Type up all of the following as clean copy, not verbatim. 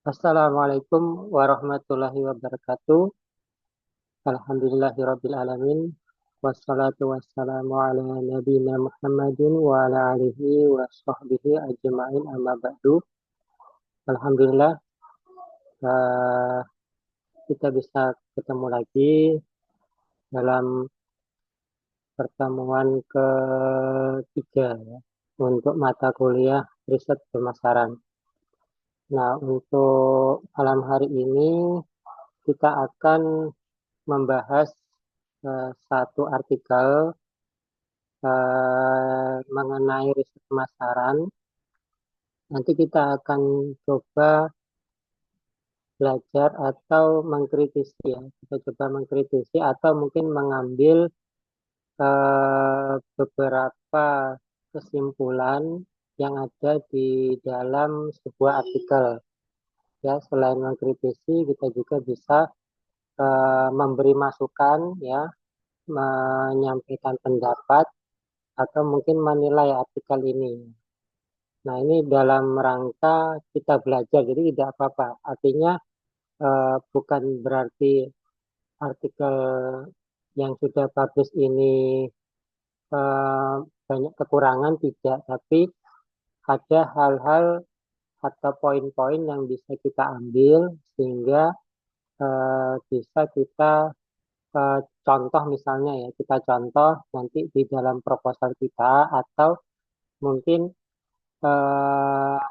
Assalamualaikum warahmatullahi wabarakatuh. Alhamdulillahirabbil alamin. Wassalatu wassalamu ala nabiyina Muhammadin wa ala alihi wa sahbihi ajma'in amma ba'du. Alhamdulillah eh, kita bisa ketemu lagi dalam pertemuan ketiga ya, untuk mata kuliah riset pemasaran. Nah, untuk malam hari ini kita akan membahas satu artikel mengenai riset pemasaran. Nanti kita akan coba belajar atau mengkritisi ya. Kita coba mengkritisi atau mungkin mengambil beberapa kesimpulan yang ada di dalam sebuah artikel. Ya, selain mengkritisi, kita juga bisa memberi masukan ya, menyampaikan pendapat atau mungkin menilai artikel ini. Nah, ini dalam rangka kita belajar, jadi tidak apa-apa. Artinya bukan berarti artikel yang sudah publish ini eh, banyak kekurangan, tidak. Tapi ada hal-hal atau poin-poin yang bisa kita ambil sehingga bisa kita contoh misalnya ya, kita contoh nanti di dalam proposal kita atau mungkin eh,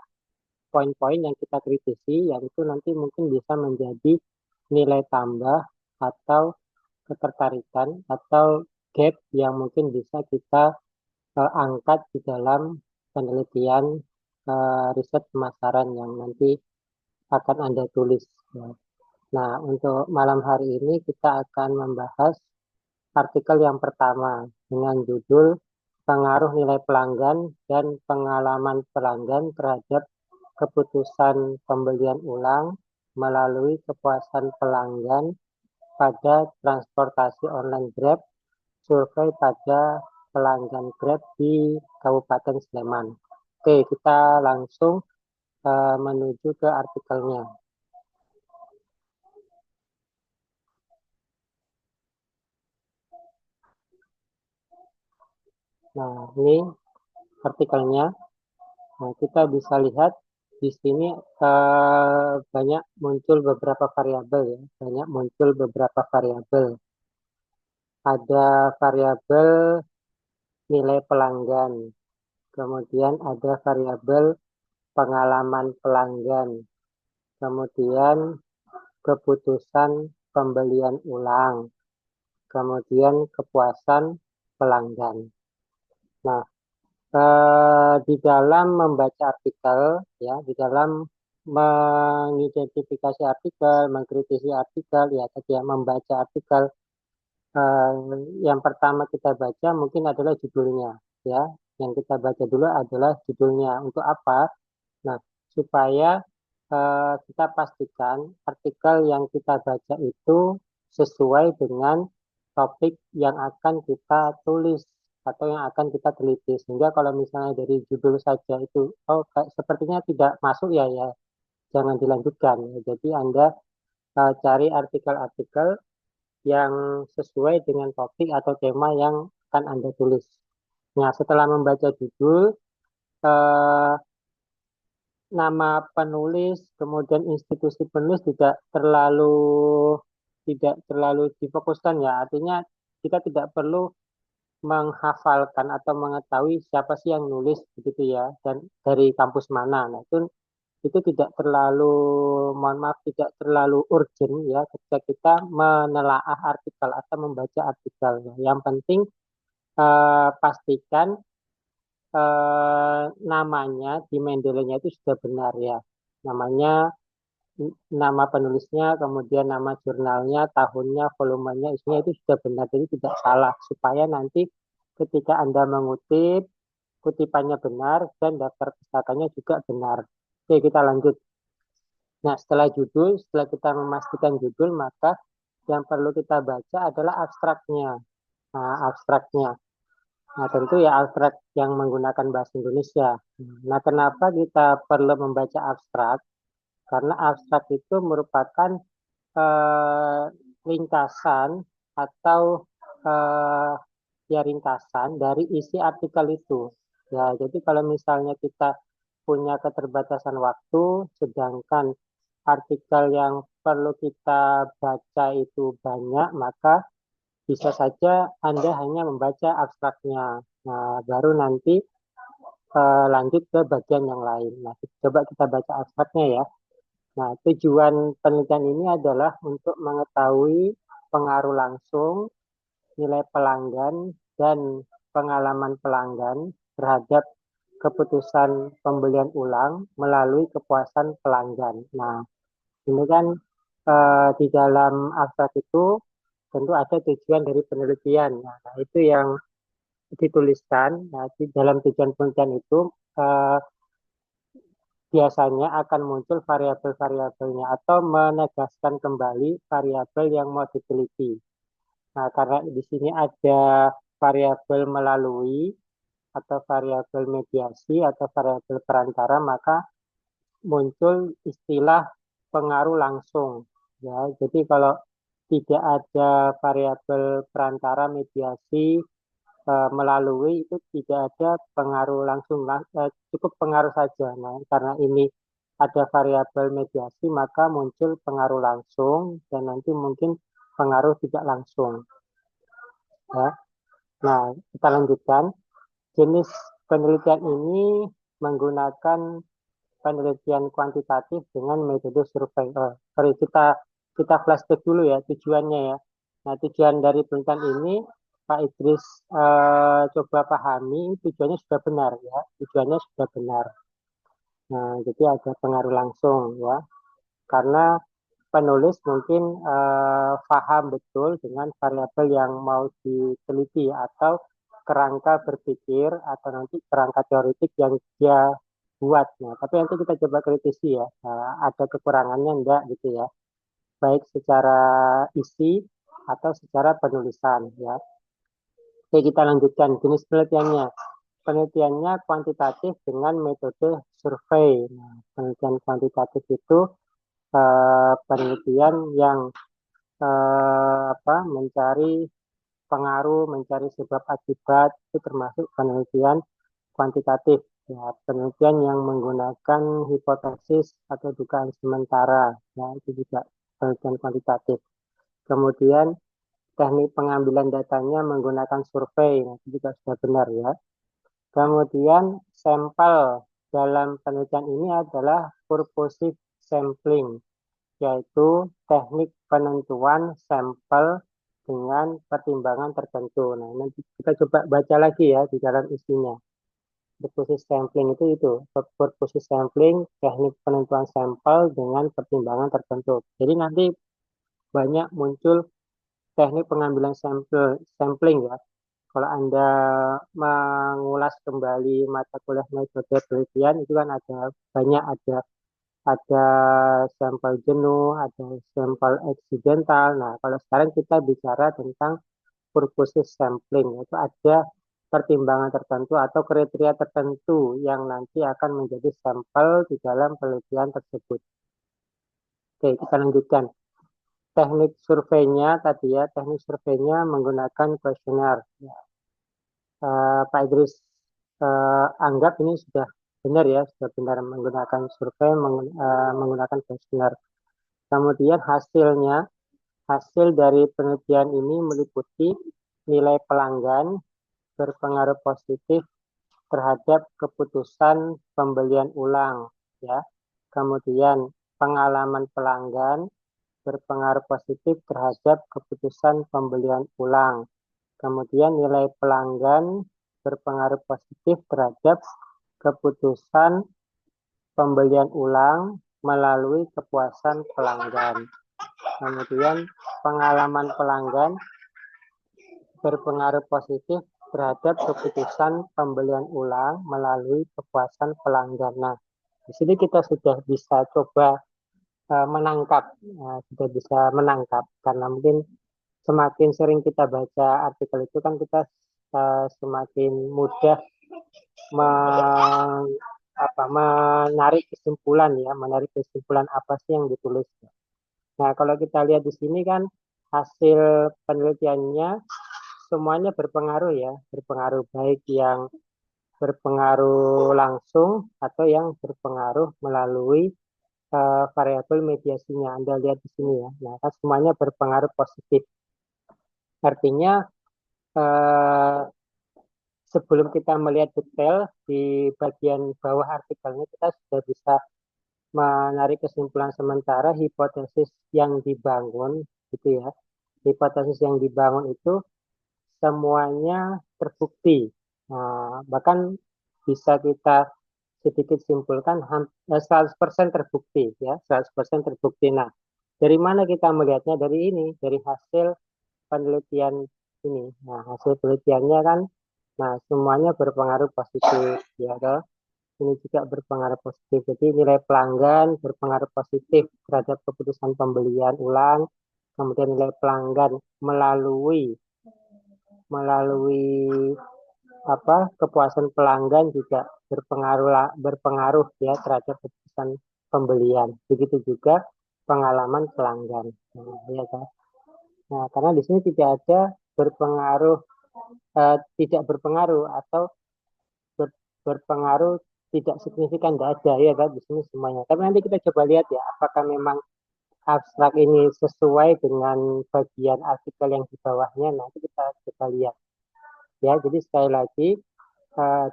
poin-poin yang kita kritisi yang itu nanti mungkin bisa menjadi nilai tambah atau ketertarikan atau gap yang mungkin bisa kita angkat di dalam penelitian riset pemasaran yang nanti akan Anda tulis. Ya. Nah, untuk malam hari ini kita akan membahas artikel yang pertama dengan judul Pengaruh Nilai Pelanggan dan Pengalaman Pelanggan terhadap Keputusan Pembelian Ulang melalui Kepuasan Pelanggan pada Transportasi Online Grab, survei pada pelanggan Grab di Kabupaten Sleman. Oke, kita langsung menuju ke artikelnya. Nah, ini artikelnya. Nah, kita bisa lihat di sini banyak muncul beberapa variabel ya, banyak muncul beberapa variabel. Ada variabel nilai pelanggan, kemudian ada variabel pengalaman pelanggan, kemudian keputusan pembelian ulang, kemudian kepuasan pelanggan. Nah, di dalam membaca artikel, ya, di dalam mengidentifikasi artikel, mengkritisi artikel, ya, tadi ya, membaca artikel, eh, yang pertama kita baca mungkin adalah judulnya, ya. Yang kita baca dulu adalah judulnya. Untuk apa? Nah, supaya kita pastikan artikel yang kita baca itu sesuai dengan topik yang akan kita tulis atau yang akan kita teliti. Sehingga kalau misalnya dari judul saja itu, oh sepertinya tidak masuk ya, ya jangan dilanjutkan. Jadi Anda cari artikel-artikel yang sesuai dengan topik atau tema yang akan Anda tulis. Nah, setelah membaca judul, eh, nama penulis, kemudian institusi penulis tidak terlalu difokuskan ya. Artinya kita tidak perlu menghafalkan atau mengetahui siapa sih yang nulis begitu ya dan dari kampus mana. Nah, itu tidak terlalu, mohon maaf, tidak terlalu urgent ya ketika kita menelaah artikel atau membaca artikel. Yang penting pastikan namanya di Mendeley-nya itu sudah benar ya. Namanya, nama penulisnya, kemudian nama jurnalnya, tahunnya, volumenya, isinya itu sudah benar. Jadi tidak salah. Supaya nanti ketika Anda mengutip, kutipannya benar dan daftar pustakanya juga benar. Oke, kita lanjut. Nah, setelah kita memastikan judul, maka yang perlu kita baca adalah abstraknya. Nah, abstraknya. Nah, tentu ya abstrak yang menggunakan bahasa Indonesia. Nah, kenapa kita perlu membaca abstrak? karena abstrak itu merupakan ringkasan atau ya ringkasan dari isi artikel itu. Ya, jadi kalau misalnya kita punya keterbatasan waktu, sedangkan artikel yang perlu kita baca itu banyak, maka bisa saja Anda hanya membaca abstraknya. Nah, baru nanti lanjut ke bagian yang lain. Nah, coba kita baca abstraknya ya. Nah, tujuan penelitian ini adalah untuk mengetahui pengaruh langsung, nilai pelanggan, dan pengalaman pelanggan terhadap keputusan pembelian ulang melalui kepuasan pelanggan. Nah, ini kan di dalam abstrak itu tentu ada tujuan dari penelitian. Nah, itu yang dituliskan. Nah, di dalam tujuan penelitian itu eh, biasanya akan muncul variabel-variabelnya atau menegaskan kembali variabel yang mau diteliti. Nah, karena di sini ada variabel melalui atau variabel mediasi atau variabel perantara, maka muncul istilah pengaruh langsung. Ya, jadi kalau tidak ada variabel perantara mediasi melalui itu tidak ada pengaruh langsung, cukup pengaruh saja. Nah, karena ini ada variabel mediasi, maka muncul pengaruh langsung dan nanti mungkin pengaruh tidak langsung. Ya. Nah, kita lanjutkan. Jenis penelitian ini menggunakan penelitian kuantitatif dengan metode survei. Sorry, kita flashback dulu ya tujuannya ya. Nah, tujuan dari penelitian ini Pak Idris coba pahami tujuannya sudah benar ya. Tujuannya sudah benar. Nah, jadi ada pengaruh langsung ya. Karena penulis mungkin paham betul dengan variabel yang mau diteliti atau kerangka berpikir atau nanti kerangka teoritik yang dia buat. Nah, tapi nanti kita coba kritisi ya. Ada kekurangannya enggak gitu ya. Baik secara isi atau secara penulisan ya. Oke, kita lanjutkan jenis penelitiannya. Penelitiannya kuantitatif dengan metode survei. Nah, penelitian kuantitatif itu penelitian yang mencari pengaruh, mencari sebab akibat itu termasuk penelitian kuantitatif. Ya, penelitian yang menggunakan hipotesis atau dugaan sementara, ya itu juga penelitian kuantitatif. Kemudian teknik pengambilan datanya menggunakan survei, nah, itu juga sudah benar ya. Kemudian sampel dalam penelitian ini adalah purposive sampling, yaitu teknik penentuan sampel dengan pertimbangan tertentu. Nah, nanti kita coba baca lagi ya di dalam isinya. Purposive sampling itu purposive sampling, teknik penentuan sampel dengan pertimbangan tertentu. Jadi nanti banyak muncul teknik pengambilan sampling ya. Kalau Anda mengulas kembali mata kuliah metode penelitian itu kan ada banyak, ada sampel jenuh, ada sampel eksidental. Nah, kalau sekarang kita bicara tentang purposive sampling, itu ada pertimbangan tertentu atau kriteria tertentu yang nanti akan menjadi sampel di dalam penelitian tersebut. Oke, kita lanjutkan. Teknik surveinya tadi ya, teknik surveinya menggunakan kuesioner. Ya. Pak Idris anggap ini sudah benar ya, sudah benar menggunakan survei, menggunakan kuesioner. Kemudian hasil dari penelitian ini meliputi nilai pelanggan berpengaruh positif terhadap keputusan pembelian ulang, ya. Kemudian pengalaman pelanggan berpengaruh positif terhadap keputusan pembelian ulang. Kemudian nilai pelanggan berpengaruh positif terhadap keputusan pembelian ulang melalui kepuasan pelanggan. Kemudian pengalaman pelanggan berpengaruh positif terhadap keputusan pembelian ulang melalui kepuasan pelanggan. Nah, di sini kita sudah bisa coba menangkap karena mungkin semakin sering kita baca artikel itu kan kita semakin mudah menarik kesimpulan ya, menarik kesimpulan apa sih yang ditulis. Nah, kalau kita lihat di sini kan hasil penelitiannya semuanya berpengaruh ya, berpengaruh baik yang berpengaruh langsung atau yang berpengaruh melalui variabel mediasinya. Anda lihat di sini ya. Nah, kan semuanya berpengaruh positif. Artinya eh, sebelum kita melihat detail di bagian bawah artikelnya, kita sudah bisa menarik kesimpulan sementara hipotesis yang dibangun, gitu ya. Hipotesis yang dibangun itu semuanya terbukti. Nah, bahkan bisa kita sedikit simpulkan 100% terbukti ya, 100% terbukti. Nah, dari mana kita melihatnya? Dari ini, dari hasil penelitian ini. Nah, hasil penelitiannya kan, nah semuanya berpengaruh positif ya, toh. Ini juga berpengaruh positif. Jadi nilai pelanggan berpengaruh positif terhadap keputusan pembelian ulang. Kemudian nilai pelanggan melalui melalui kepuasan pelanggan juga berpengaruh ya terhadap keputusan pembelian. Begitu juga pengalaman pelanggan. Nah, ya kan? Nah, karena di sini tidak ada berpengaruh, tidak berpengaruh atau berpengaruh tidak signifikan, tidak ada ya kan di sini semuanya. Tapi nanti kita coba lihat ya, apakah memang abstrak ini sesuai dengan bagian artikel yang di bawahnya. Nanti kita coba lihat ya. Jadi sekali lagi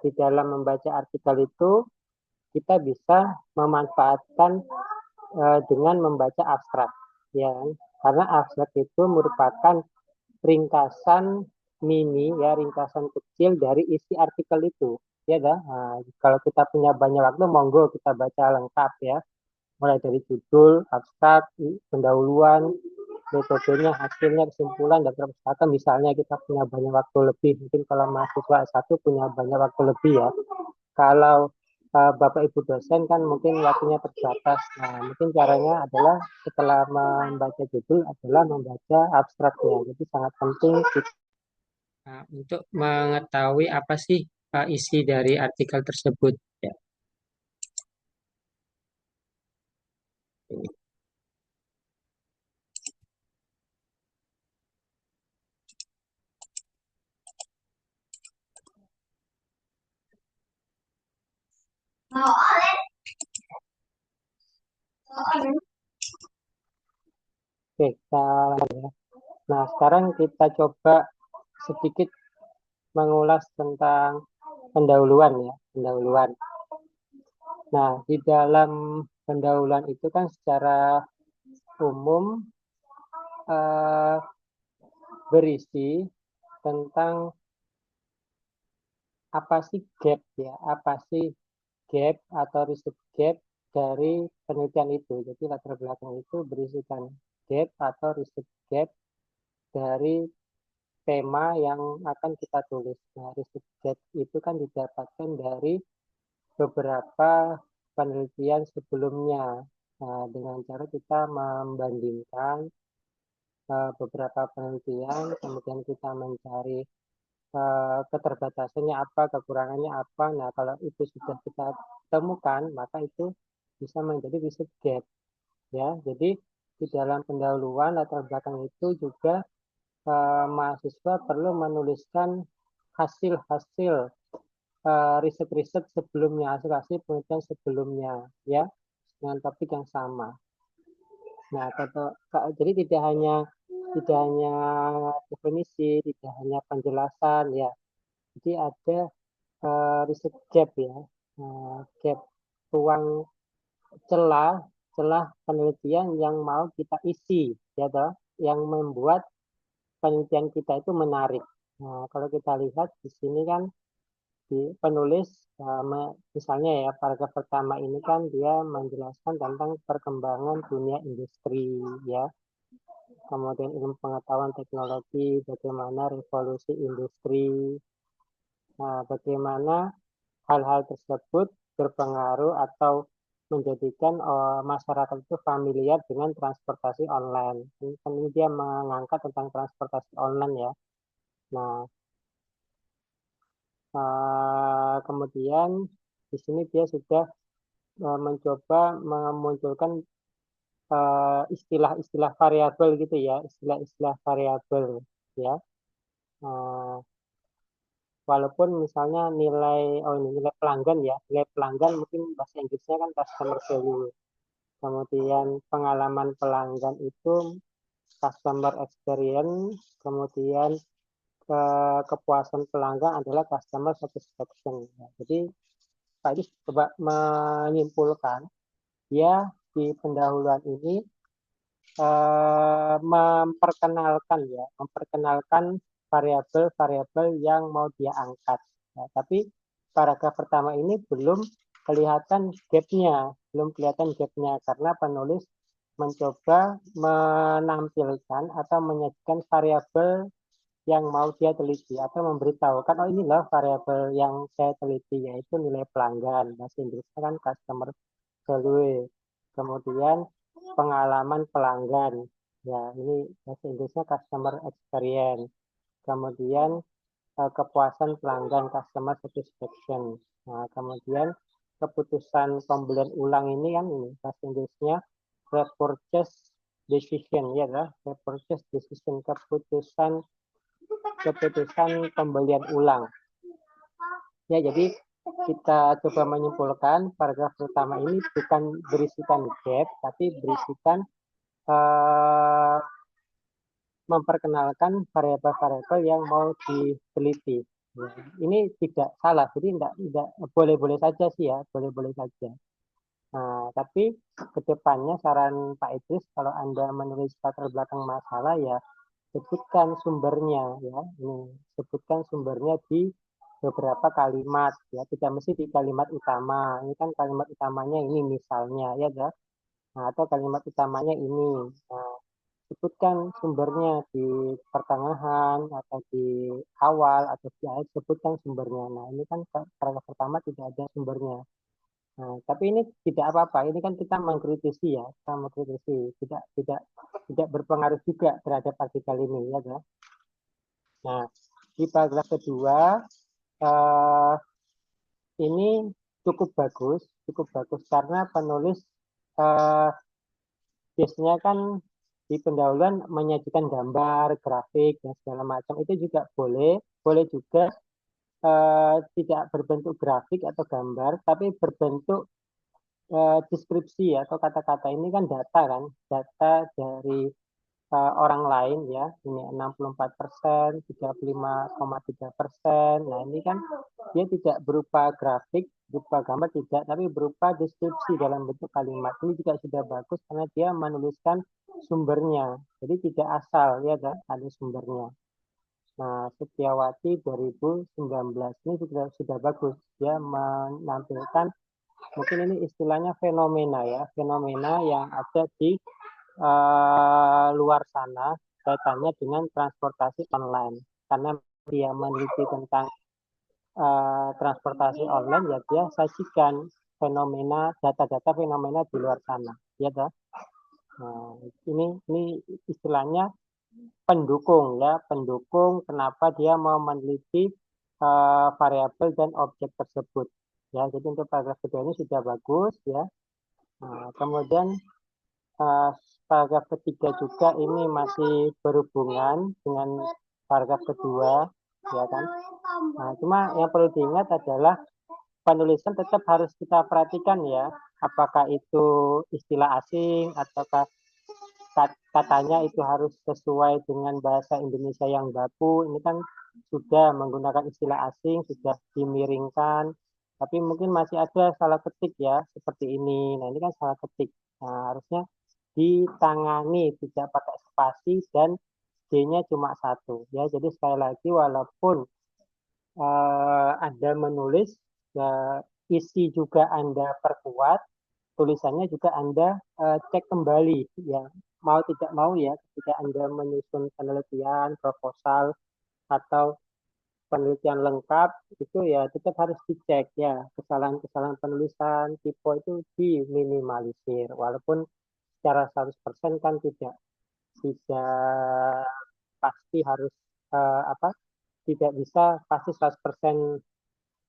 di dalam membaca artikel itu kita bisa memanfaatkan dengan membaca abstrak ya kan? Karena abstrak itu merupakan ringkasan mini ya, ringkasan kecil dari isi artikel itu ya dah. Nah, kalau kita punya banyak waktu monggo kita baca lengkap ya, mulai dari judul, abstrak, pendahuluan, metodenya, hasilnya, kesimpulan, dan perpustakaan. Misalnya kita punya banyak waktu lebih, mungkin kalau mahasiswa S1 punya banyak waktu lebih ya. Kalau Bapak Ibu dosen kan mungkin waktunya terbatas. Nah, mungkin caranya adalah setelah membaca judul adalah membaca abstraknya. Jadi sangat penting untuk mengetahui apa sih isi dari artikel tersebut. Ya. Oke, nah, sekarang kita coba sedikit mengulas tentang pendahuluan ya, pendahuluan. Nah, di dalam pendahuluan itu kan secara umum eh, berisi tentang apa sih gap ya, apa sih gap atau riset gap dari penelitian itu. Jadi latar belakang itu berisikan gap atau riset gap dari tema yang akan kita tulis. Nah, riset gap itu kan didapatkan dari beberapa penelitian sebelumnya. Nah, dengan cara kita membandingkan beberapa penelitian, kemudian kita mencari keterbatasannya apa, kekurangannya apa. Nah, kalau itu sudah kita temukan, maka itu bisa menjadi riset gap. Ya, jadi di dalam pendahuluan latar belakang itu juga mahasiswa perlu menuliskan hasil-hasil riset-riset sebelumnya, hasil-hasil penelitian sebelumnya, ya, dengan topik yang sama. Nah, jadi tidak hanya definisi, tidak hanya penjelasan, ya. Jadi ada riset gap ya, gap ruang celah celah penelitian yang mau kita isi, ya toh, yang membuat penelitian kita itu menarik. Nah, kalau kita lihat di sini kan di penulis misalnya ya paragraf pertama ini kan dia menjelaskan tentang perkembangan dunia industri ya, kemudian ilmu pengetahuan teknologi, bagaimana revolusi industri, nah, bagaimana hal-hal tersebut berpengaruh atau menjadikan masyarakat itu familiar dengan transportasi online. Ini dia mengangkat tentang transportasi online ya. Nah, kemudian Di sini dia sudah mencoba memunculkan istilah-istilah variabel gitu ya, istilah-istilah variabel ya. Walaupun misalnya nilai pelanggan ya, nilai pelanggan mungkin bahasa Inggrisnya kan customer value. Kemudian pengalaman pelanggan itu customer experience, kemudian kepuasan pelanggan adalah customer satisfaction. Ya, jadi Pak Idris coba menyimpulkan ya di pendahuluan ini memperkenalkan variabel-variabel yang mau dia angkat. Ya, tapi paragraf pertama ini belum kelihatan gapnya karena penulis mencoba menampilkan atau menyajikan variabel yang mau dia teliti atau memberitahukan oh inilah variabel yang saya teliti yaitu nilai pelanggan, bahasa Inggrisnya kan customer value, kemudian pengalaman pelanggan, ya ini bahasa Inggrisnya customer experience, kemudian kepuasan pelanggan customer satisfaction, nah kemudian keputusan pembelian ulang ini kan ini bahasa Inggrisnya repurchase decision, ya lah repurchase decision, keputusan pembelian ulang. Ya, jadi kita coba menyimpulkan paragraf pertama ini bukan berisikan gap, tapi berisikan memperkenalkan variabel-variabel yang mau diteliti. Ya, ini tidak salah, jadi tidak boleh-boleh saja sih ya, boleh-boleh saja. Nah, tapi kedepannya saran Pak Idris kalau Anda menulis latar belakang masalah ya sebutkan sumbernya ya. Ini sebutkan sumbernya di beberapa kalimat ya, tidak mesti di kalimat utama. Ini kan kalimat utamanya ini misalnya ya, nah, atau kalimat utamanya ini. Nah, sebutkan sumbernya di pertengahan atau di awal atau di akhir, sebutkan sumbernya. Nah, ini kan paragraf pertama tidak ada sumbernya. Nah, tapi ini tidak apa-apa. Ini kan kita mengkritisi ya, kita mengkritisi, tidak berpengaruh juga terhadap artikel ini ya, kan? Nah, di paragraf kedua eh, ini cukup bagus karena penulis eh, biasanya kan di pendahuluan menyajikan gambar, grafik dan segala macam itu juga boleh juga tidak berbentuk grafik atau gambar, tapi berbentuk deskripsi ya, atau kata-kata ini kan data dari orang lain ya, ini 64%, 35,3%. Nah ini kan dia tidak berupa grafik, berupa gambar tidak, tapi berupa deskripsi dalam bentuk kalimat. Ini juga sudah bagus karena dia menuliskan sumbernya, jadi tidak asal ya, ada sumbernya. Nah, Setiawati 2019 ini sudah bagus, dia menampilkan mungkin ini istilahnya fenomena ya, fenomena yang ada di luar sana kaitannya dengan transportasi online. Karena dia meneliti tentang transportasi online, ya dia sajikan fenomena, data-data fenomena di luar sana. Ya, dah. Nah, ini istilahnya pendukung ya, pendukung kenapa dia mau meneliti variabel dan objek tersebut. Ya, jadi untuk paragraf kedua ini sudah bagus ya. Nah, kemudian paragraf ketiga juga ini masih berhubungan dengan paragraf kedua, ya kan? Nah, cuma yang perlu diingat adalah penulisan tetap harus kita perhatikan ya, apakah itu istilah asing ataukah katanya itu harus sesuai dengan bahasa Indonesia yang baku. Ini kan sudah menggunakan istilah asing, sudah dimiringkan, tapi mungkin masih ada salah ketik ya, seperti ini. Nah, ini kan salah ketik. Nah, harusnya ditangani, tidak pakai spasi dan D-nya cuma satu. Ya, jadi sekali lagi walaupun Anda menulis, isi juga Anda perkuat, tulisannya juga Anda cek kembali ya, mau tidak mau ya, ketika Anda menyusun penelitian, proposal atau penelitian lengkap itu ya tetap harus dicek ya, kesalahan-kesalahan penulisan typo itu diminimalisir walaupun secara 100% kan tidak pasti harus apa tidak bisa pasti 100%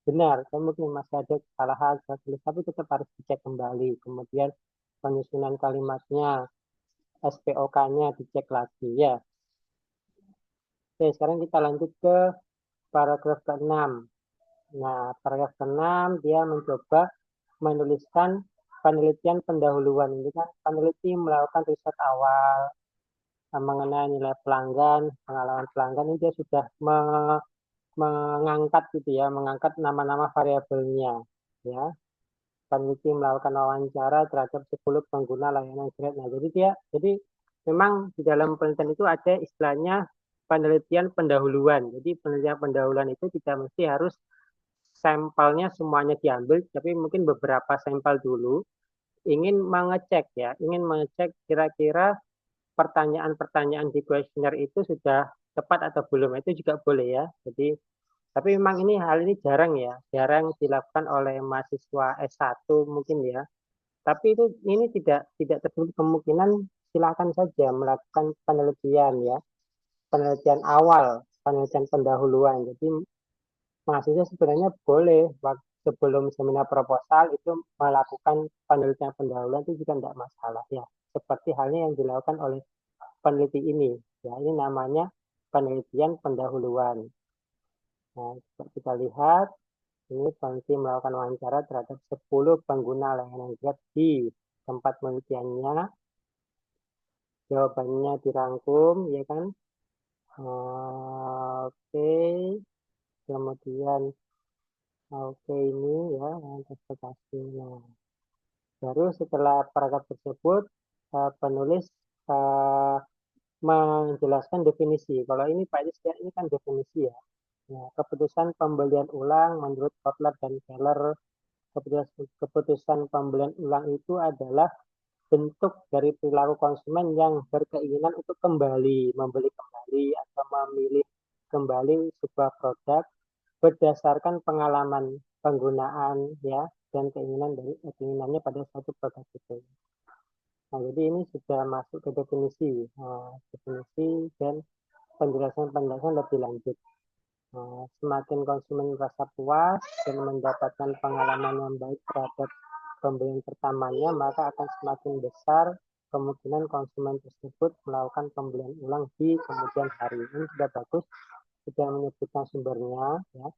benar, mungkin masih ada kesalahan, tapi tetap harus dicek kembali. Kemudian penyusunan kalimatnya, SPOK-nya dicek lagi ya. Oke, sekarang kita lanjut ke paragraf ke-6. Nah, paragraf ke-6 dia mencoba menuliskan penelitian pendahuluan. Ini kan peneliti melakukan riset awal mengenai nilai pelanggan, pengalaman pelanggan. Ini dia sudah mengangkat gitu ya, mengangkat nama-nama variabelnya ya. Peneliti melakukan wawancara terhadap 10 pengguna layanan Grab. Nah, jadi memang di dalam penelitian itu ada istilahnya penelitian pendahuluan. Jadi penelitian pendahuluan itu tidak mesti harus sampelnya semuanya diambil, tapi mungkin beberapa sampel dulu ingin mengecek kira-kira pertanyaan-pertanyaan di kuesioner itu sudah tepat atau belum. Itu juga boleh ya. Jadi tapi memang hal ini jarang ya, jarang dilakukan oleh mahasiswa S1 mungkin ya. Tapi ini tidak tertutup kemungkinan, silakan saja melakukan penelitian ya, penelitian awal, penelitian pendahuluan. Jadi mahasiswa sebenarnya boleh sebelum seminar proposal itu melakukan penelitian pendahuluan itu juga tidak masalah ya. Seperti halnya yang dilakukan oleh peneliti ini. Ya, ini namanya penelitian pendahuluan. Nah, kita lihat ini peneliti melakukan wawancara terhadap 10 pengguna layanan Grab di tempat penelitiannya. Jawabannya dirangkum, ya kan? Oke, kemudian oke ini ya interpretasi. Nah, baru setelah paragraf tersebut penulis uh, menjelaskan definisi. Kalau ini Pak Idris, ini kan definisi ya. Nah, keputusan pembelian ulang menurut Kotler dan Keller, keputusan pembelian ulang itu adalah bentuk dari perilaku konsumen yang berkeinginan untuk membeli kembali atau memilih kembali sebuah produk berdasarkan pengalaman penggunaan ya dan keinginannya pada suatu produk itu. Nah, jadi ini sudah masuk ke definisi, definisi dan penjelasan lebih lanjut. Semakin konsumen merasa puas dan mendapatkan pengalaman yang baik terhadap pembelian pertamanya, maka akan semakin besar kemungkinan konsumen tersebut melakukan pembelian ulang di kemudian hari. Ini sudah bagus, sudah menyebutkan sumbernya. Ya.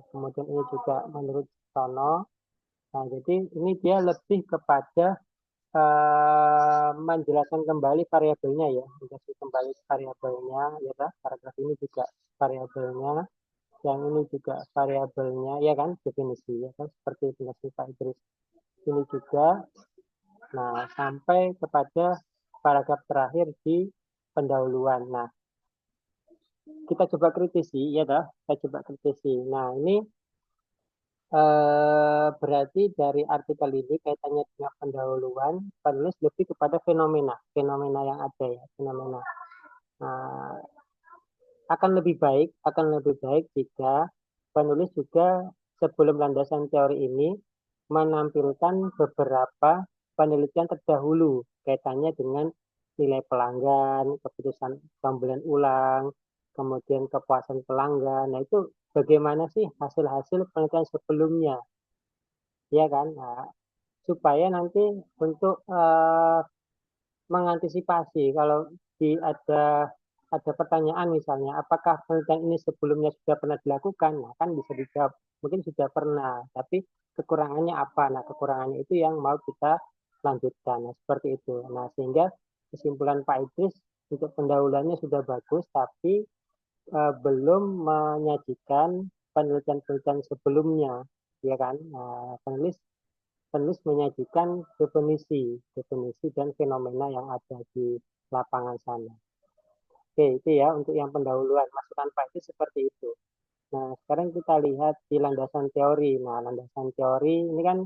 Kemudian ini juga menurut Tono. Nah, jadi ini dia lebih kepada menjelaskan kembali variabelnya ya, menjelaskan kembali variabelnya ya, paragraf ini juga variabelnya, yang ini juga variabelnya ya kan, definisi ya kan, seperti penjelasan Pak Idris ini juga. Nah, sampai kepada paragraf terakhir di pendahuluan. Nah, kita coba kritisi ya dah, kita coba kritisi. Nah, ini berarti dari artikel ini kaitannya dengan pendahuluan, penulis lebih kepada fenomena yang ada ya, fenomena. Nah, akan lebih baik jika penulis juga sebelum landasan teori ini menampilkan beberapa penelitian terdahulu kaitannya dengan nilai pelanggan, keputusan pembelian ulang, kemudian kepuasan pelanggan. Nah, itu bagaimana sih hasil-hasil penelitian sebelumnya, ya kan? Nah, supaya nanti untuk mengantisipasi kalau ada pertanyaan misalnya, apakah penelitian ini sebelumnya sudah pernah dilakukan? Nah, kan bisa dijawab, mungkin sudah pernah, tapi kekurangannya apa? Nah, kekurangannya itu yang mau kita lanjutkan. Nah, seperti itu. Nah, sehingga kesimpulan Pak Idris untuk pendahuluannya sudah bagus, tapi belum menyajikan penelitian-penelitian sebelumnya, ya kan? Nah, penulis penulis menyajikan definisi dan fenomena yang ada di lapangan sana. Oke, itu ya untuk yang pendahuluan. Masukan Pak itu seperti itu. Nah, sekarang kita lihat di landasan teori. Nah, landasan teori ini kan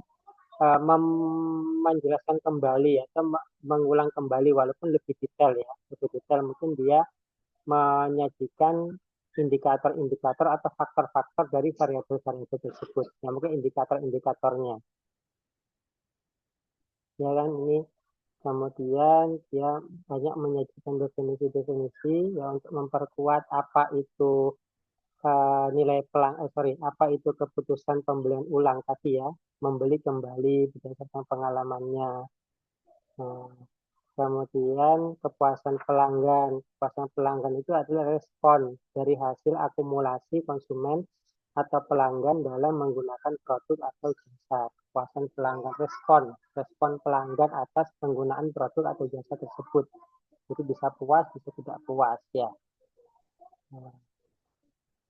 menjelaskan kembali atau mengulang kembali walaupun lebih detail ya. Lebih detail mungkin dia menyajikan indikator-indikator atau faktor-faktor dari variabel-variabel tersebut. Ya, mungkin indikator-indikatornya. Ya kan, ini kemudian dia banyak menyajikan definisi-definisi ya untuk memperkuat apa itu apa itu keputusan pembelian ulang tadi ya, membeli kembali berdasarkan pengalamannya. Nah, kemudian kepuasan pelanggan. Kepuasan pelanggan itu adalah respon dari hasil akumulasi konsumen atau pelanggan dalam menggunakan produk atau jasa. Kepuasan pelanggan, respon pelanggan atas penggunaan produk atau jasa tersebut. Jadi bisa puas, bisa tidak puas ya. Nah,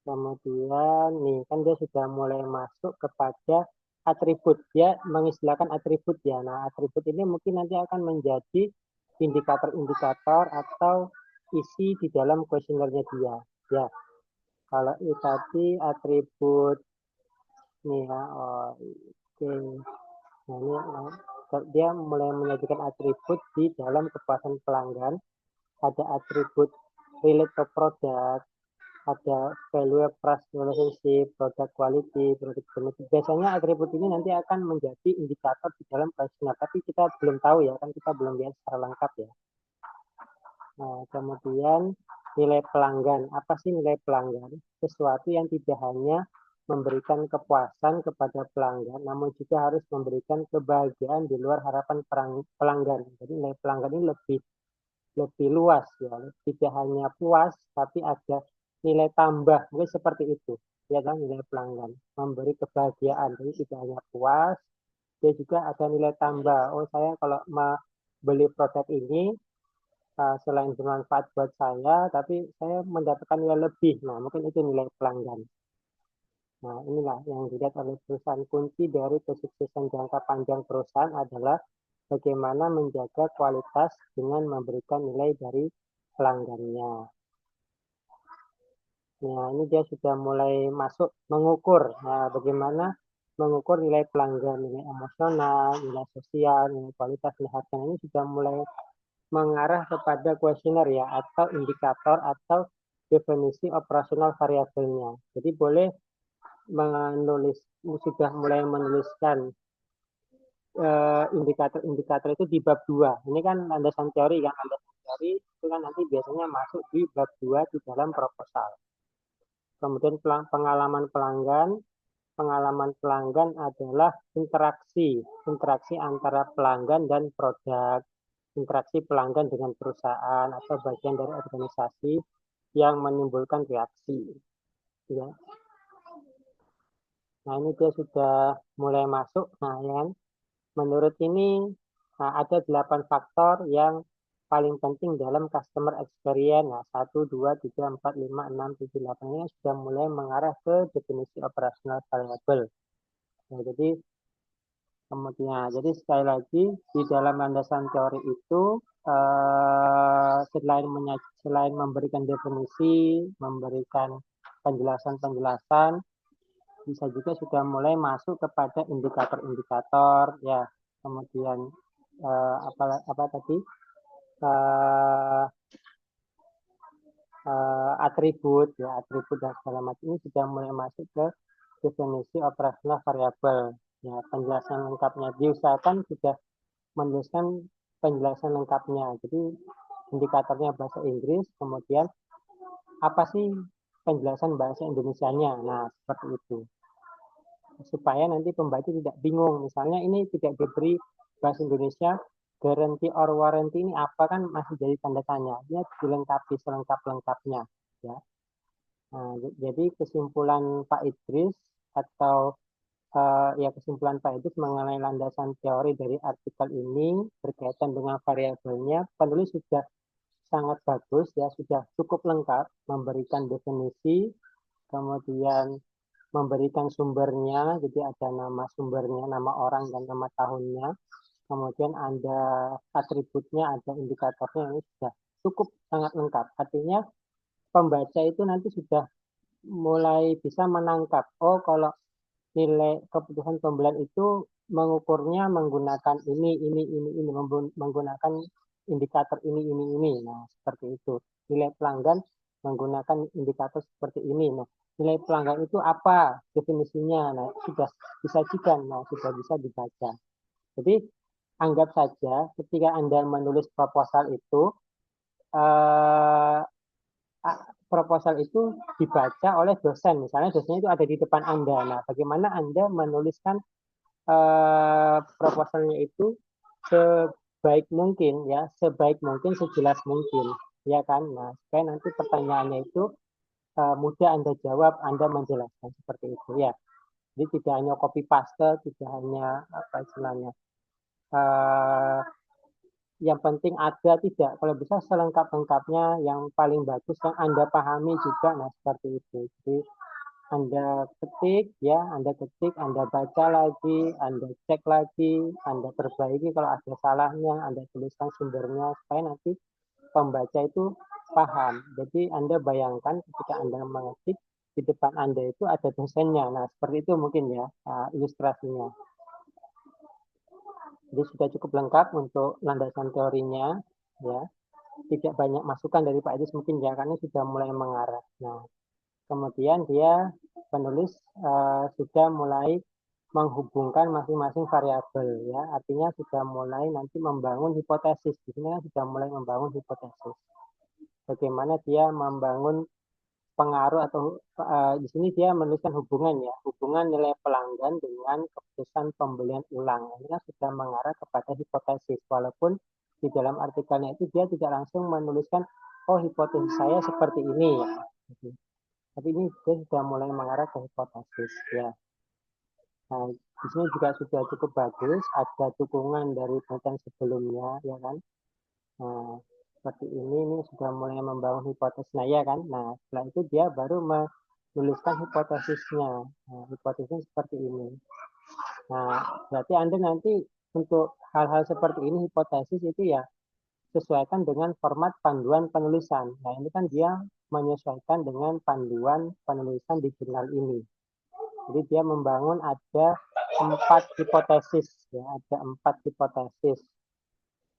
kemudian nih kan dia sudah mulai masuk kepada atribut. Dia mengistilahkan atribut ya. Nah, atribut ini mungkin nanti akan menjadi indikator-indikator atau isi di dalam kuesionernya dia. Ya, kalau ini tadi atribut nih ya, oh, oke. Nah, ini dia mulai menyajikan atribut di dalam kepuasan pelanggan. Ada atribut relate to product, ada value price relationship, product quality, product benefit. Biasanya atribut ini nanti akan menjadi indikator di dalam kuesioner, tapi kita belum tahu ya, kan kita belum lihat secara lengkap ya. Nah, kemudian nilai pelanggan. Apa sih nilai pelanggan? Sesuatu yang tidak hanya memberikan kepuasan kepada pelanggan, namun juga harus memberikan kebahagiaan di luar harapan pelanggan. Jadi nilai pelanggan ini lebih luas ya, tidak hanya puas, tapi ada nilai tambah, mungkin seperti itu. Ya kan, nilai pelanggan memberi kebahagiaan, jadi tidak hanya puas, dia juga ada nilai tambah. Oh, saya kalau mau beli produk ini selain bermanfaat buat saya, tapi saya mendapatkan nilai lebih. Nah, mungkin itu nilai pelanggan. Nah, inilah yang dilihat oleh perusahaan. Kunci dari kesuksesan jangka panjang perusahaan adalah bagaimana menjaga kualitas dengan memberikan nilai dari pelanggannya. Nah, ini dia sudah mulai masuk mengukur. Nah, bagaimana mengukur nilai pelanggan, nilai emosional, nilai sosial, nilai kualitas, nilai harga. Ini sudah mulai mengarah kepada kuesioner ya, atau indikator atau definisi operasional variabelnya. Jadi boleh sudah mulai menuliskan indikator-indikator itu di bab 2. Ini kan landasan teori kan, landasan teori itu kan nanti biasanya masuk di bab 2 di dalam proposal. Kemudian pengalaman pelanggan adalah interaksi antara pelanggan dan produk, interaksi pelanggan dengan perusahaan atau bagian dari organisasi yang menimbulkan reaksi. Ya. Nah, ini dia sudah mulai masuk. Nah, ya kan? Menurut ini ada 8 faktor yang paling penting dalam customer experience. Nah, 1, 2, 3, 4, 5, 6, 7, 8 ini sudah mulai mengarah ke definisi operasional variable. Nah, jadi sekali lagi di dalam landasan teori itu selain memberikan definisi, memberikan penjelasan-penjelasan, bisa juga sudah mulai masuk kepada indikator-indikator ya, kemudian apa tadi atribut dan segala macam ini sudah mulai masuk ke definisi operasional variabel ya. Penjelasan lengkapnya diusahakan sudah menjelaskan penjelasan lengkapnya, jadi indikatornya bahasa Inggris, kemudian apa sih penjelasan bahasa Indonesianya. Nah, seperti itu supaya nanti pembaca tidak bingung. Misalnya ini tidak diberi bahasa Indonesia, guarantee or warranty ini apa, kan masih jadi tanda tanya. Dia dilengkapi selengkap-lengkapnya ya. Nah, jadi kesimpulan Pak Idris atau kesimpulan Pak Idris mengenai landasan teori dari artikel ini berkaitan dengan variabelnya, penulis sudah sangat bagus ya, sudah cukup lengkap memberikan definisi, kemudian memberikan sumbernya, jadi ada nama sumbernya, nama orang dan nama tahunnya, kemudian ada atributnya, ada indikatornya, ini sudah cukup sangat lengkap. Artinya pembaca itu nanti sudah mulai bisa menangkap, oh kalau nilai keputusan pembelian itu mengukurnya menggunakan ini, menggunakan indikator ini. Nah, seperti itu. Nilai pelanggan menggunakan indikator seperti ini. Nah, nilai pelanggan itu apa definisinya? Nah, sudah disajikan, nah, sudah bisa dibaca. Jadi, anggap saja ketika Anda menulis proposal itu, proposal itu dibaca oleh dosen. Misalnya dosennya itu ada di depan Anda. Nah, bagaimana Anda menuliskan proposalnya itu sebaik mungkin ya, sebaik mungkin, sejelas mungkin, ya kan? Nah, supaya nanti pertanyaannya itu mudah Anda jawab, Anda menjelaskan seperti itu ya. Jadi tidak hanya copy paste, tidak hanya apa istilahnya. Yang penting ada, tidak. Kalau bisa selengkap-lengkapnya yang paling bagus yang Anda pahami juga. Nah, seperti itu. Jadi Anda ketik ya, Anda ketik, Anda baca lagi, Anda cek lagi, Anda perbaiki kalau ada salahnya, Anda tuliskan sumbernya supaya nanti pembaca itu paham. Jadi Anda bayangkan ketika Anda mengetik di depan Anda itu ada dosennya. Nah, seperti itu mungkin ya ilustrasinya. Jadi sudah cukup lengkap untuk landasan teorinya, ya. Tidak banyak masukan dari Pak Idris mungkin ya, karena sudah mulai mengarah. Nah, kemudian dia penulis sudah mulai menghubungkan masing-masing variabel, ya. Artinya sudah mulai nanti membangun hipotesis. Di sini kan sudah mulai membangun hipotesis. Bagaimana dia membangun pengaruh atau di sini dia menuliskan hubungan ya, hubungan nilai pelanggan dengan keputusan pembelian ulang. Ini kan sudah mengarah kepada hipotesis, walaupun di dalam artikelnya itu dia tidak langsung menuliskan, oh hipotesis saya seperti ini ya. Tapi ini dia sudah mulai mengarah ke hipotesis ya. Nah, di sini juga sudah cukup bagus, ada dukungan dari penelitian sebelumnya ya kan. Nah, seperti ini sudah mulai membangun hipotesis. Nah, ya kan? Nah, setelah itu dia baru menuliskan hipotesisnya. Nah, hipotesisnya seperti ini. Nah, berarti Anda nanti untuk hal-hal seperti ini, hipotesis itu ya sesuaikan dengan format panduan penulisan. Nah, ini kan dia menyesuaikan dengan panduan penulisan di jurnal ini. Jadi dia membangun ada 4 hipotesis. Ya, ada 4 hipotesis.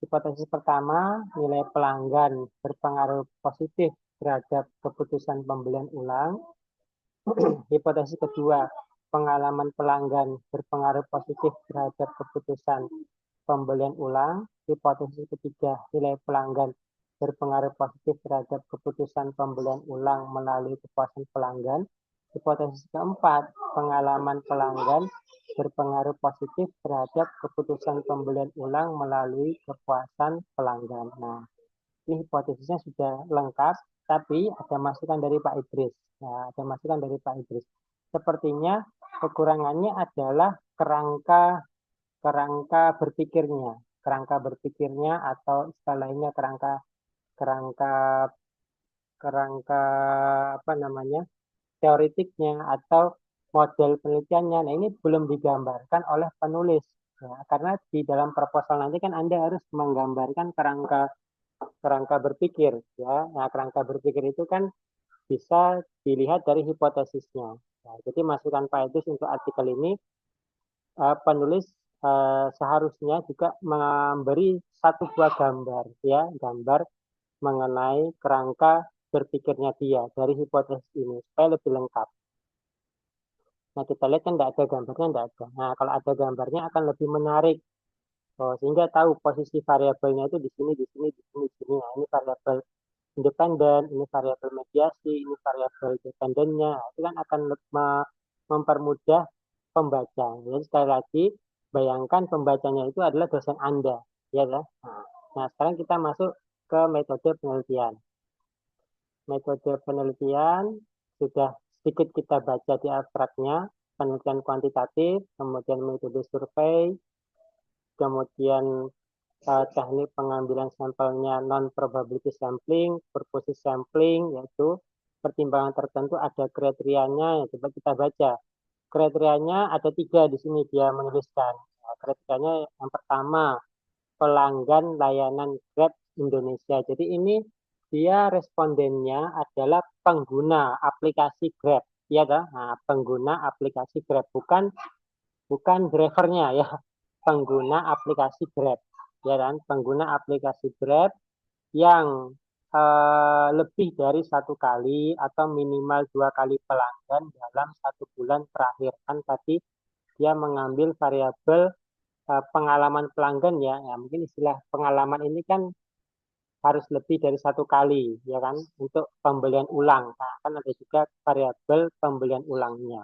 Hipotesis pertama, nilai pelanggan berpengaruh positif terhadap keputusan pembelian ulang. Hipotesis kedua, pengalaman pelanggan berpengaruh positif terhadap keputusan pembelian ulang. Hipotesis ketiga, nilai pelanggan berpengaruh positif terhadap keputusan pembelian ulang melalui kepuasan pelanggan. Hipotesis keempat, pengalaman pelanggan berpengaruh positif terhadap keputusan pembelian ulang melalui kepuasan pelanggan. Nah, ini hipotesisnya sudah lengkap, tapi ada masukan dari Pak Idris. Nah, ada masukan dari Pak Idris. Sepertinya kekurangannya adalah kerangka berpikirnya. Kerangka berpikirnya atau istilahnya kerangka apa namanya? Teoritiknya atau model penelitiannya. Nah, ini belum digambarkan oleh penulis. Ya, karena di dalam proposal nanti kan Anda harus menggambarkan kerangka berpikir. Ya. Nah, kerangka berpikir itu kan bisa dilihat dari hipotesisnya. Nah, jadi masukan Pak Idris untuk artikel ini, penulis seharusnya juga memberi satu buah gambar, ya, gambar mengenai kerangka berpikirnya dia dari hipotesis ini supaya lebih lengkap. Nah, kita lihat kan tidak ada gambarnya, tidak ada. Nah, kalau ada gambarnya akan lebih menarik. Oh, sehingga tahu posisi variabelnya itu di sini, di sini, di sini, di sini. Nah, ini variabel independen, ini variabel mediasi, ini variabel dependennya. Itu kan akan mempermudah pembaca. Jadi sekali lagi, bayangkan pembacanya itu adalah dosen Anda. Ya, kan? Nah, sekarang kita masuk ke metode penelitian. Metode penelitian sudah sedikit kita baca di abstraknya, penelitian kuantitatif, kemudian metode survei, kemudian teknik pengambilan sampelnya non-probability sampling, purposive sampling, yaitu pertimbangan tertentu ada kriterianya, ya, coba kita baca. Kriterianya ada 3 di sini dia menuliskan. Nah, kriterianya yang pertama, pelanggan layanan Grab Indonesia. Jadi ini dia respondennya adalah pengguna aplikasi Grab. Iya kan? Nah, pengguna aplikasi Grab, bukan drivernya ya, pengguna aplikasi Grab. Ya kan? Pengguna aplikasi Grab yang lebih dari 1 kali atau minimal 2 kali pelanggan dalam 1 bulan terakhir. Kan tadi dia mengambil variabel pengalaman pelanggan ya. Ya, mungkin istilah pengalaman ini kan harus lebih dari satu kali, ya kan, untuk pembelian ulang. Nah, kan ada juga variabel pembelian ulangnya,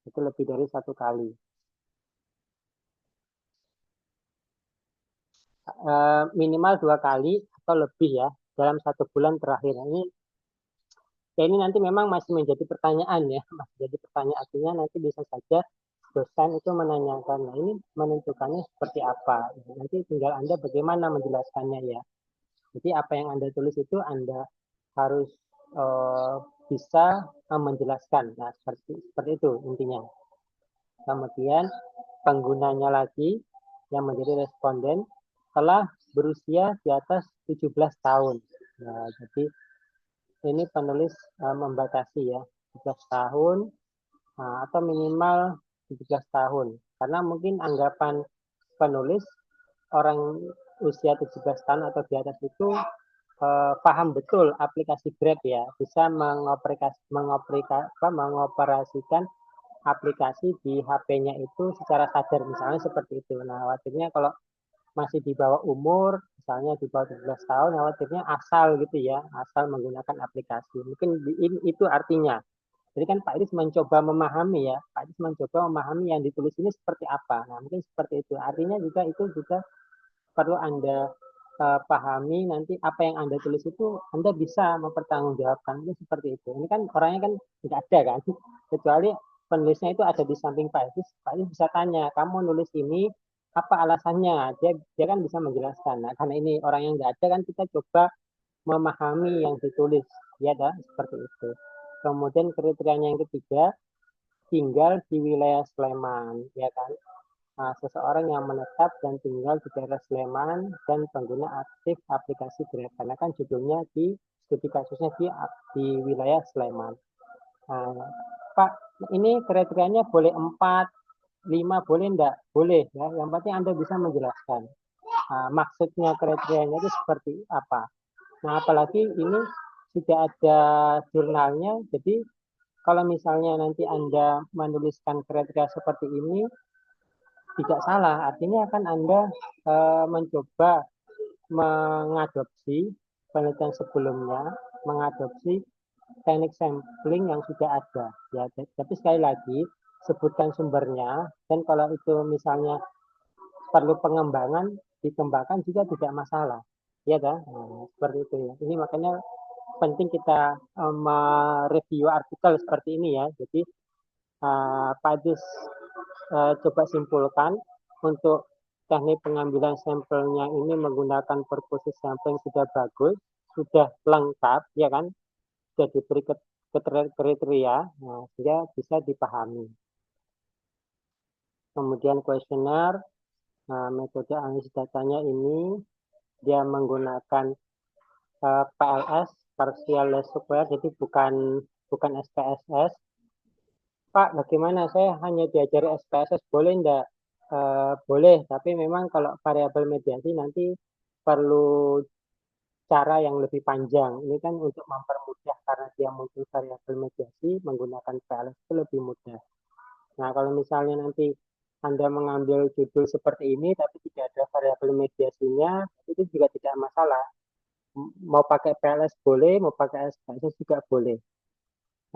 itu lebih dari satu kali. Minimal 2 kali atau lebih ya dalam 1 bulan terakhir. Nah, ini ya ini nanti memang masih menjadi pertanyaan ya, masih jadi pertanyaan, artinya nanti bisa saja dosen itu menanyakan, nah ini menentukannya seperti apa. Nanti tinggal Anda bagaimana menjelaskannya ya. Jadi apa yang Anda tulis itu Anda harus bisa menjelaskan. Nah, seperti itu intinya. Kemudian penggunanya lagi yang menjadi responden telah berusia di atas 17 tahun. Nah, jadi ini penulis membatasi ya 17 tahun atau minimal 17 tahun. Karena mungkin anggapan penulis orang usia 17 tahun atau di atas itu paham betul aplikasi Grab ya, bisa mengoperasikan aplikasi di HP-nya itu secara sadar, misalnya seperti itu. Nah, khawatirnya kalau masih di bawah umur, misalnya di bawah 17 tahun, khawatirnya asal gitu ya, asal menggunakan aplikasi. Mungkin itu artinya. Jadi kan Pak Idris mencoba memahami ya, Pak Idris mencoba memahami yang ditulis ini seperti apa. Nah, mungkin seperti itu. Artinya juga itu juga perlu Anda pahami nanti apa yang Anda tulis itu Anda bisa mempertanggungjawabkan itu seperti itu. Ini kan orangnya kan tidak ada kan, kecuali penulisnya itu ada di samping Pak Idris. Pak Idris bisa tanya, kamu nulis ini apa alasannya? Dia kan bisa menjelaskan. Nah, karena ini orang yang tidak ada kan kita coba memahami yang ditulis. Ya, dah seperti itu. Kemudian kriterianya yang ketiga, tinggal di wilayah Sleman, ya kan? Seseorang yang menetap dan tinggal di daerah Sleman dan pengguna aktif aplikasi Grab. Karena kan judulnya di studi kasusnya di wilayah Sleman. Nah, Pak, ini kriterianya boleh 4, 5 boleh enggak? Boleh ya. Yang penting Anda bisa menjelaskan. Maksudnya kriterianya itu seperti apa. Nah, apalagi ini sudah ada jurnalnya, jadi kalau misalnya nanti Anda menuliskan kriteria seperti ini, tidak salah. Artinya kan Anda mencoba mengadopsi penelitian sebelumnya, mengadopsi teknik sampling yang sudah ada. Ya, tapi sekali lagi, sebutkan sumbernya, dan kalau itu misalnya perlu pengembangan, dikembangkan juga tidak masalah. Ya kan? Nah, seperti itu ya. Ini makanya penting kita mereview artikel seperti ini ya. Jadi Pak Adis coba simpulkan untuk teknik pengambilan sampelnya ini menggunakan perkussis sampling sudah bagus, sudah lengkap, ya kan? Sudah diberi kriteria, nah, sehingga bisa dipahami. Kemudian kuesioner, metode analisis datanya ini dia menggunakan PLS, partial least square, jadi bukan SPSS. Pak, bagaimana saya hanya diajari SPSS, boleh enggak? Boleh, tapi memang kalau variabel mediasi nanti perlu cara yang lebih panjang. Ini kan untuk mempermudah karena dia muncul variabel mediasi menggunakan PLS itu lebih mudah. Nah, kalau misalnya nanti Anda mengambil judul seperti ini tapi tidak ada variabel mediasinya, itu juga tidak masalah. Mau pakai PLS boleh, mau pakai SPSS juga boleh.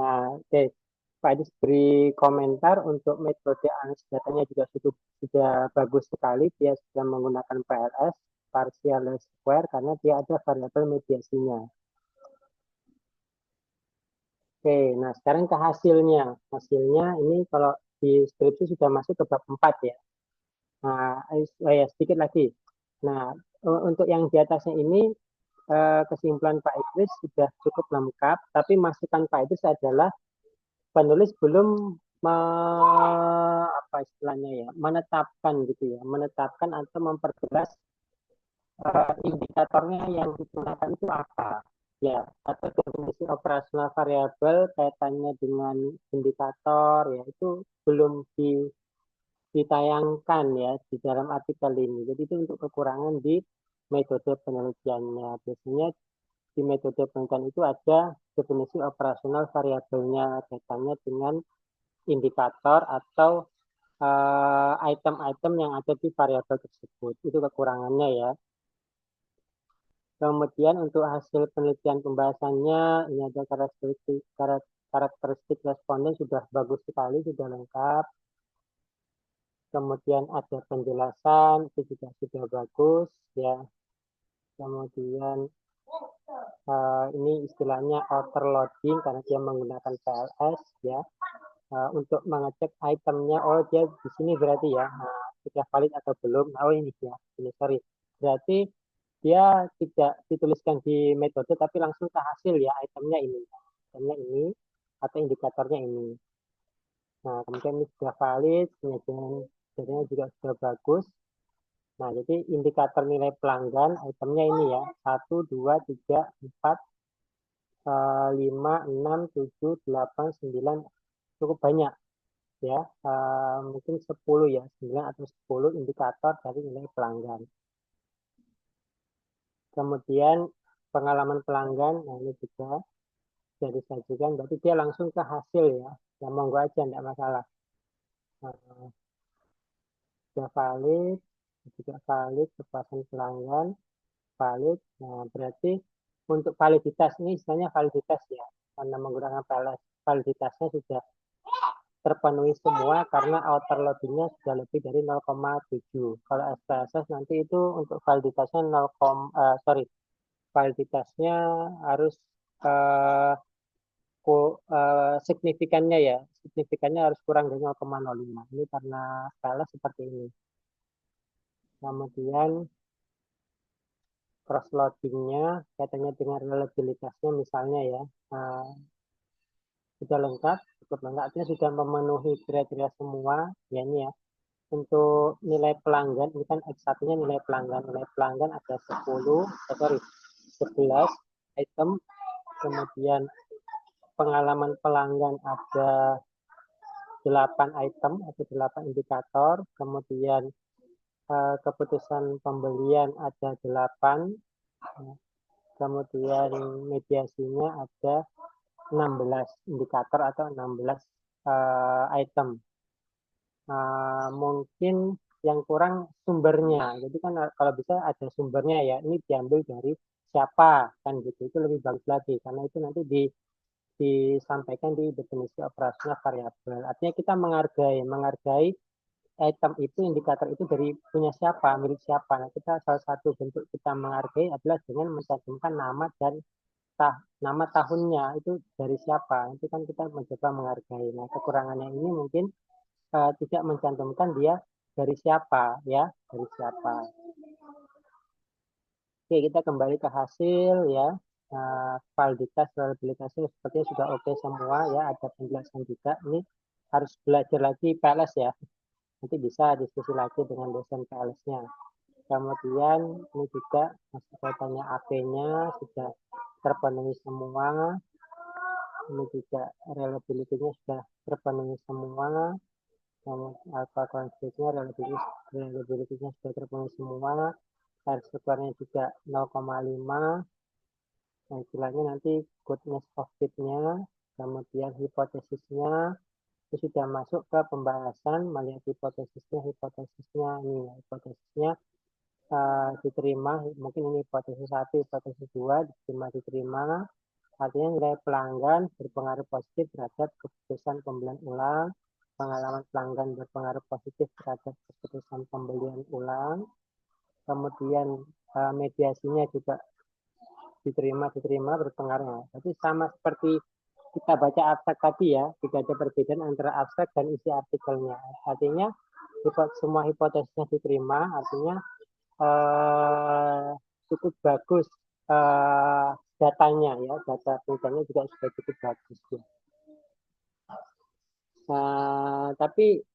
Nah, oke. Pak Adis beri komentar untuk metode analisis datanya juga sudah bagus sekali. Dia sudah menggunakan PLS, partial least square, karena dia ada variabel mediasinya. Oke, nah sekarang ke hasilnya. Hasilnya ini kalau di skripsi sudah masuk ke bab 4 ya. Nah, ya, sedikit lagi. Nah, untuk yang di atasnya ini kesimpulan Pak Idris sudah cukup lengkap, tapi masukan Pak Idris adalah penulis belum apa istilahnya ya, menetapkan gitu ya, menetapkan atau memperjelas indikatornya yang digunakan itu apa. Ya, atau definisi operasional variabel kaitannya dengan indikator ya itu belum ditayangkan ya di dalam artikel ini. Jadi itu untuk kekurangan di metode penelitiannya. Biasanya di metode penelitian itu ada definisi operasional variabelnya kaitannya dengan indikator atau item-item yang ada di variabel tersebut. Itu kekurangannya ya. Kemudian untuk hasil penelitian pembahasannya, ini ada karakteristik responden sudah bagus sekali, sudah lengkap. Kemudian ada penjelasan, itu juga sudah bagus, ya. Kemudian ini istilahnya overloading karena dia menggunakan PLS, ya. Untuk mengecek itemnya, oh dia di sini berarti ya, sudah valid atau belum. Oh ini ya, ini sorry. Berarti dia tidak dituliskan di metode tapi langsung ke hasil ya, itemnya ini atau indikatornya ini. Nah, kemudian ini sudah valid, penyajiannya juga sudah bagus. Nah, jadi indikator nilai pelanggan itemnya ini ya, 1, 2, 3, 4, 5, 6, 7, 8, 9, cukup banyak ya, mungkin 10 ya, 9 atau 10 indikator dari nilai pelanggan. Kemudian pengalaman pelanggan, nah ini juga sudah disajikan, berarti dia langsung ke hasil ya, ya monggo aja, tidak masalah. Sudah valid, juga valid, kepuasan pelanggan, valid. Nah, berarti untuk validitas ini istilahnya validitas ya, karena menggunakan PLS, validitasnya sudah terpenuhi semua karena outer loadingnya sudah lebih dari 0,7. Kalau SPSS nanti itu untuk validitasnya validitasnya harus signifikannya ya, signifikannya harus kurang dari 0,05. Ini karena skala seperti ini. Kemudian cross loadingnya katanya dengan reliabilitasnya misalnya ya, sudah lengkap, cukup lengkap, artinya sudah memenuhi kriteria semua ya ini ya. Untuk nilai pelanggan, ini kan X1-nya nilai pelanggan ada 11 item, kemudian pengalaman pelanggan ada 8 item atau 8 indikator, kemudian keputusan pembelian ada 8, kemudian mediasinya ada 16 indikator atau 16 item. Mungkin yang kurang sumbernya, jadi kan kalau bisa ada sumbernya ya, ini diambil dari siapa kan gitu, itu lebih bagus lagi karena itu nanti disampaikan di definisi operasional variabel. Artinya kita menghargai item itu, indikator itu dari punya siapa, milik siapa. Nah, kita salah satu bentuk kita menghargai adalah dengan mencantumkan nama dan nama tahunnya itu dari siapa. Itu kan kita mencoba menghargai. Nah, kekurangannya ini mungkin tidak mencantumkan dia dari siapa ya, dari siapa. Oke, kita kembali ke hasil ya. Validitas, reliabilitasnya sepertinya sudah oke semua ya. Ada penjelasan juga. Ini harus belajar lagi PLS ya. Nanti bisa diskusi lagi dengan dosen PLS-nya. Kemudian ini juga masih tanya AP-nya sudah terpenuhi semua. Ini juga reliability-nya sudah terpenuhi semua. Alpha konfliknya reliability-nya sudah terpenuhi semua. R-square-nya juga 0,5. Nah, istilahnya nanti goodness of fit-nya, kemudian hipotesisnya, itu sudah masuk ke pembahasan melihat hipotesisnya ini hipotesisnya diterima, mungkin ini hipotesis 1, hipotesis 2 diterima, artinya nilai pelanggan berpengaruh positif terhadap keputusan pembelian ulang, pengalaman pelanggan berpengaruh positif terhadap keputusan pembelian ulang, kemudian mediasinya juga diterima berpengaruh. Jadi sama seperti kita baca abstrak tadi ya, tidak ada perbedaan antara abstrak dan isi artikelnya. Artinya semua hipotesisnya diterima, artinya cukup bagus datanya ya, data penelitiannya juga sudah cukup bagus ya. Tapi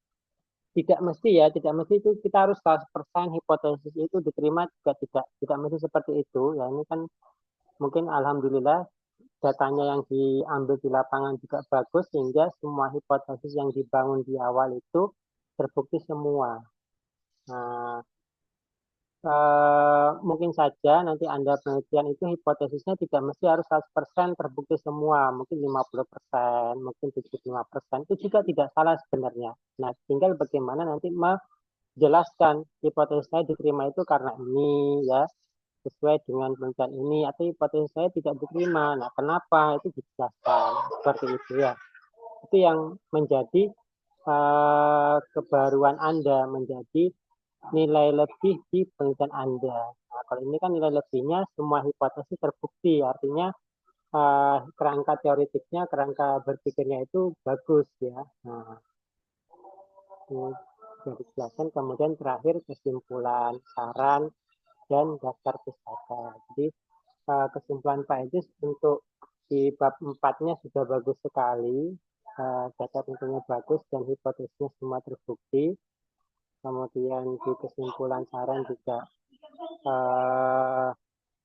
tidak mesti itu kita harus 100% hipotesis itu diterima, juga tidak mesti seperti itu ya. Ini kan mungkin alhamdulillah datanya yang diambil di lapangan juga bagus sehingga semua hipotesis yang dibangun di awal itu terbukti semua. Nah, mungkin saja nanti Anda penelitian itu hipotesisnya tidak mesti harus 100% terbukti semua, mungkin 50%, mungkin 75%, itu juga tidak salah sebenarnya. Nah, tinggal bagaimana nanti menjelaskan hipotesis saya diterima itu karena ini ya, sesuai dengan penelitian ini atau hipotesis saya tidak diterima. Nah, kenapa? Itu dijelaskan seperti itu ya. Itu yang menjadi kebaruan Anda, menjadi nilai lebih di penelitian Anda. Nah, kalau ini kan nilai lebihnya semua hipotesis terbukti, artinya kerangka teoritiknya, kerangka berpikirnya itu bagus ya. Nah, ini sudah dijelaskan. Kemudian terakhir kesimpulan, saran, dan daftar pustaka. Jadi kesimpulan Pak Idris untuk di bab 4-nya sudah bagus sekali. Data tentunya bagus dan hipotesisnya semua terbukti. Kemudian di kesimpulan saran juga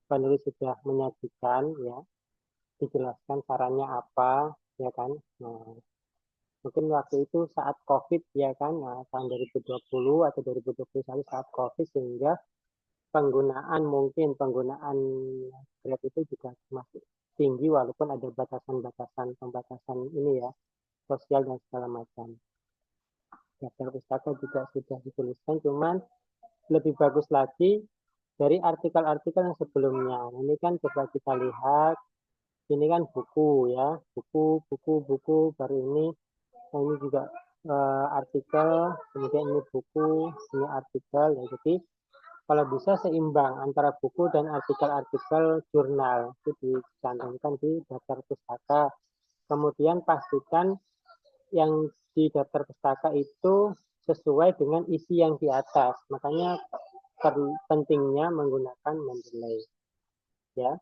penulis sudah menyajikan ya, dijelaskan sarannya apa ya kan. Nah, mungkin waktu itu saat COVID ya kan, nah, tahun 2020 atau 2021 saat COVID sehingga penggunaan Grab itu juga masih tinggi walaupun ada batasan-batasan pembatasan ini ya, sosial dan segala macam. Daftar pustaka juga sudah dituliskan, cuman lebih bagus lagi dari artikel-artikel yang sebelumnya. Ini kan coba kita lihat, ini kan buku ya, buku baru ini. Nah, ini juga artikel, kemudian ini buku, ini artikel. Ya, jadi kalau bisa seimbang antara buku dan artikel-artikel jurnal itu dicantumkan di daftar pustaka. Kemudian pastikan yang di daftar pustaka itu sesuai dengan isi yang di atas. Makanya pentingnya menggunakan Mendeley. Ya.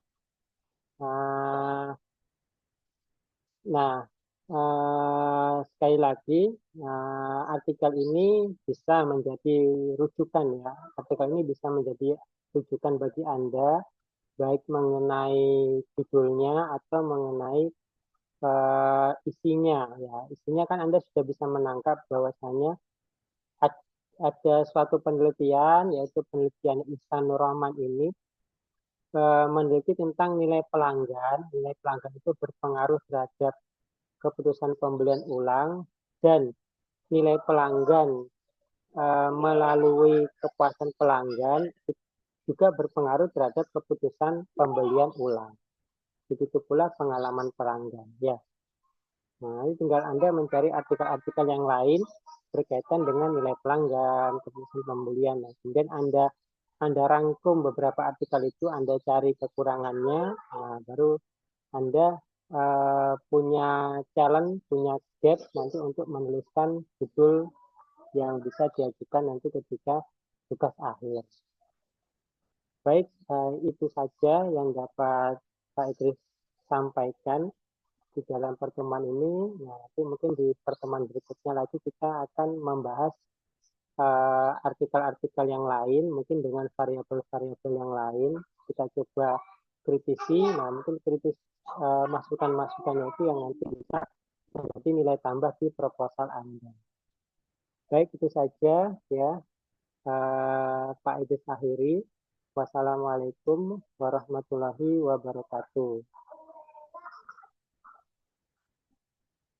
Nah, sekali lagi artikel ini bisa menjadi rujukan ya. Artikel ini bisa menjadi rujukan bagi Anda baik mengenai judulnya atau mengenai isinya ya. Isinya kan Anda sudah bisa menangkap bahwasanya ada suatu penelitian yaitu penelitian Ihsan Nur Rahman ini meneliti tentang nilai pelanggan. Nilai pelanggan itu berpengaruh terhadap keputusan pembelian ulang dan nilai pelanggan melalui kepuasan pelanggan juga berpengaruh terhadap keputusan pembelian ulang. Begitu pula pengalaman pelanggan. Ya. Nah, ini tinggal Anda mencari artikel-artikel yang lain berkaitan dengan nilai pelanggan, keputusan pembelian. Nah, kemudian Anda rangkum beberapa artikel itu, Anda cari kekurangannya, nah, baru Anda punya challenge, punya gap nanti untuk menuliskan judul yang bisa diajukan nanti ketika tugas akhir. Baik, itu saja yang dapat Pak Idris sampaikan di dalam pertemuan ini. Nah, nanti mungkin di pertemuan berikutnya lagi kita akan membahas artikel-artikel yang lain, mungkin dengan variabel-variabel yang lain. Kita coba kritisi, nah mungkin kritis masukan-masukannya itu yang nanti bisa menjadi nilai tambah di proposal Anda. Baik, itu saja ya Pak Idris akhiri. Wassalamualaikum warahmatullahi wabarakatuh.